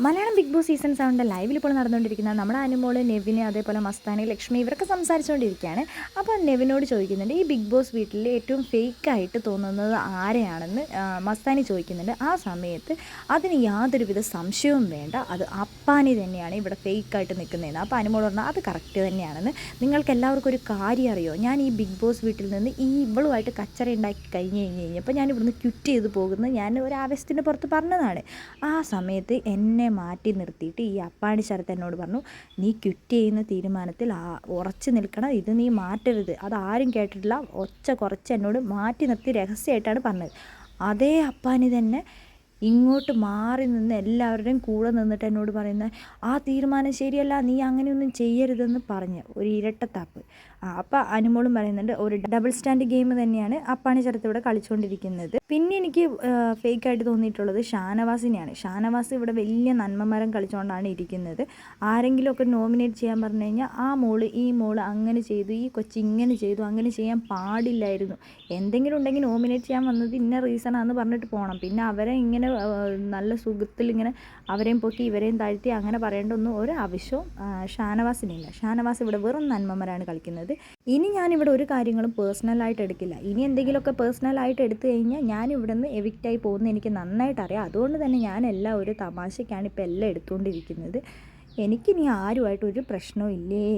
Malayalam big boss season 7 ലൈവിൽ ഇപ്പോൾ നടന്നുകൊണ്ടിരിക്കുന്ന നമ്മുടെ അനുമോള്, നെവിന്, അതേപോലെ മസ്താനി, ലക്ഷ്മി ഇവരൊക്കെ സംസാരിച്ചുകൊണ്ടിരിക്കുകയാണ്. അപ്പോൾ നെവിനോട് ചോദിക്കുന്നുണ്ട്, ഈ ബിഗ് ബോസ് വീട്ടിൽ ഏറ്റവും ഫേക്കായിട്ട് തോന്നുന്നത് ആരെയാണെന്ന് മസ്താനി ചോദിക്കുന്നുണ്ട്. ആ സമയത്ത് അതിന് യാതൊരുവിധ സംശയവും വേണ്ട, അത് അപ്പാനി തന്നെയാണ് ഇവിടെ ഫേക്കായിട്ട് നിൽക്കുന്നതെന്ന്. അപ്പോൾ അനുമോൾ പറഞ്ഞാൽ അത് കറക്റ്റ് തന്നെയാണെന്ന്. നിങ്ങൾക്ക് എല്ലാവർക്കും ഒരു കാര്യം അറിയോ, ഞാൻ ഈ ബിഗ് ബോസ് വീട്ടിൽ നിന്ന് ഈ ഇവളുമായിട്ട് കച്ചറ ഉണ്ടാക്കി കഴിഞ്ഞപ്പോൾ ഞാൻ ഇവിടുന്ന് ക്വിറ്റ് ചെയ്ത് പോകുന്നത് ഞാൻ ഒരു ആവേശത്തിൻ്റെ പുറത്ത് പറഞ്ഞതാണ്. ആ സമയത്ത് എന്നെ മാറ്റി നിർത്തിയിട്ട് ഈ അപ്പാണി ശരത്ത് എന്നോട് പറഞ്ഞു, നീ ക്വിറ്റ് ചെയ്യുന്ന തീരുമാനത്തിൽ ഉറച്ചു നിൽക്കണം, ഇത് നീ മാറ്റരുത്. അതാരും കേട്ടിട്ടില്ല, ഒച്ച കുറച്ച് എന്നോട് മാറ്റി നിർത്തി രഹസ്യമായിട്ടാണ് പറഞ്ഞത്. അതേ അപ്പാനി തന്നെ ഇങ്ങോട്ട് മാറി നിന്ന് എല്ലാവരുടെയും കൂടെ നിന്നിട്ട് എന്നോട് പറയുന്നത്, ആ തീരുമാനം ശരിയല്ല, നീ അങ്ങനെയൊന്നും ചെയ്യരുതെന്ന് പറഞ്ഞ് ഒരു ഇരട്ടത്താപ്പ്. അപ്പം അനുമോളും പറയുന്നുണ്ട്, ഒരു ഡബിൾ സ്റ്റാൻഡ് ഗെയിം തന്നെയാണ് അപ്പാണി ശരത്ത് ഇവിടെ കളിച്ചുകൊണ്ടിരിക്കുന്നത്. പിന്നെ എനിക്ക് ഫേക്കായിട്ട് തോന്നിയിട്ടുള്ളത് ഷാനവാസിനെയാണ്. ഷാനവാസ് ഇവിടെ വലിയ നന്മമരം കളിച്ചുകൊണ്ടാണ് ഇരിക്കുന്നത്. ആരെങ്കിലുമൊക്കെ നോമിനേറ്റ് ചെയ്യാൻ പറഞ്ഞു കഴിഞ്ഞാൽ ആ മോള് ഈ മോള് അങ്ങനെ ചെയ്തു, ഈ കൊച്ചി ഇങ്ങനെ ചെയ്തു, അങ്ങനെ ചെയ്യാൻ പാടില്ലായിരുന്നു. എന്തെങ്കിലും ഉണ്ടെങ്കിൽ നോമിനേറ്റ് ചെയ്യാൻ വന്നത് ഇന്ന റീസണാണെന്ന് പറഞ്ഞിട്ട് പോകണം. പിന്നെ അവരെ ഇങ്ങനെ നല്ല സുഖത്തിൽ ഇങ്ങനെ അവരെയും പൊക്കി ഇവരെയും താഴ്ത്തി അങ്ങനെ പറയേണ്ട ഒന്നും ഒരു ആവശ്യവും ഷാനവാസിനില്ല. ഷാനവാസ് ഇവിടെ വെറും നന്മമരാണ് കളിക്കുന്നത്. ഇനി ഞാനിവിടെ ഒരു കാര്യങ്ങളും പേഴ്സണലായിട്ട് എടുക്കില്ല. ഇനി എന്തെങ്കിലുമൊക്കെ പേഴ്സണലായിട്ട് എടുത്തു കഴിഞ്ഞാൽ ഞാൻ ഇവിടെ നിന്ന് എവിക്റ്റായി പോകുന്നത് എനിക്ക് നന്നായിട്ട് അറിയാം. അതുകൊണ്ട് തന്നെ ഞാനെല്ലാം ഒരു തമാശയ്ക്കാണ് ഇപ്പോൾ എല്ലാം എടുത്തുകൊണ്ടിരിക്കുന്നത്. എനിക്കിനി ആരുമായിട്ടൊരു പ്രശ്നവും ഇല്ലേ.